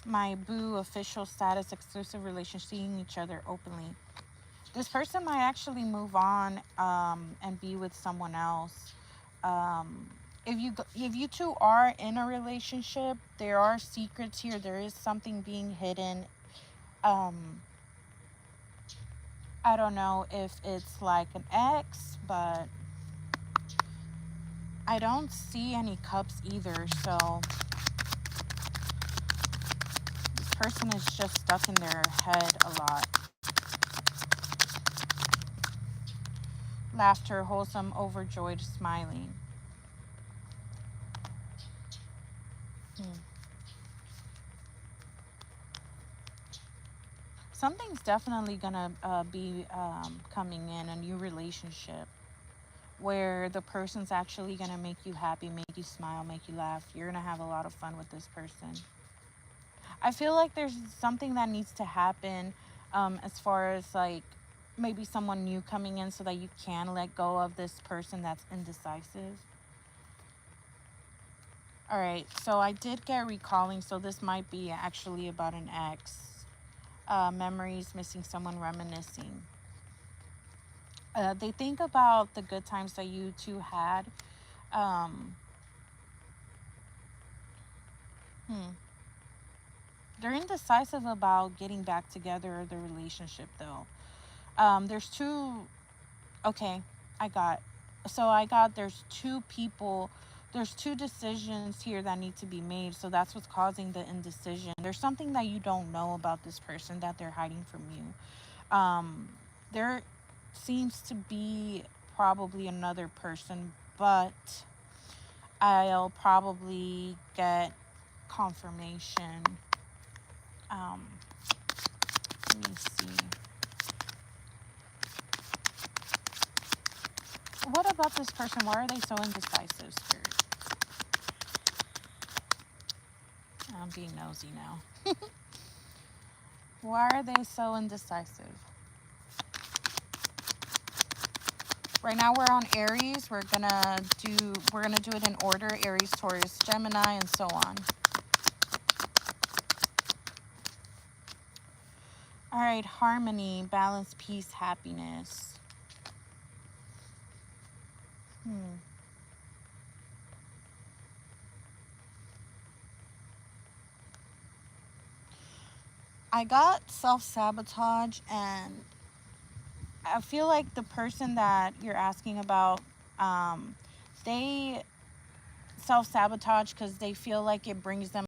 My boo, official status, exclusive relationship, seeing each other openly. This person might actually move on and be with someone else. Um, if you two are in a relationship, there are secrets here. There is something being hidden. Um, I don't know if it's like an ex, but I don't see any cups either. So this person is just stuck in their head a lot. Laughter, wholesome, overjoyed, smiling. Hmm. Something's definitely gonna be coming in a new relationship where the person's actually gonna make you happy, make you smile, make you laugh. You're gonna have a lot of fun with this person. I feel like there's something that needs to happen as far as like maybe someone new coming in so that you can let go of this person that's indecisive. All right, so I did get recalling, so this might be actually about an ex. Memories, missing someone, reminiscing. They think about the good times that you two had. Um, hmm. They're indecisive about getting back together or the relationship, though. There's two. Okay, I got. So I got. There's two people. There's two decisions here that need to be made. So that's what's causing the indecision. There's something that you don't know about this person that they're hiding from you. There seems to be probably another person, but I'll probably get confirmation. Um, Let me see. What about this person? Why are they so indecisive, Spirit? I'm being nosy now. Why are they so indecisive? Right now we're on Aries. We're gonna do it in order: Aries, Taurus, Gemini, and so on. All right, harmony, balance, peace, happiness. Hmm. I got self sabotage, and I feel like the person that you're asking about, they self sabotage because they feel like it brings them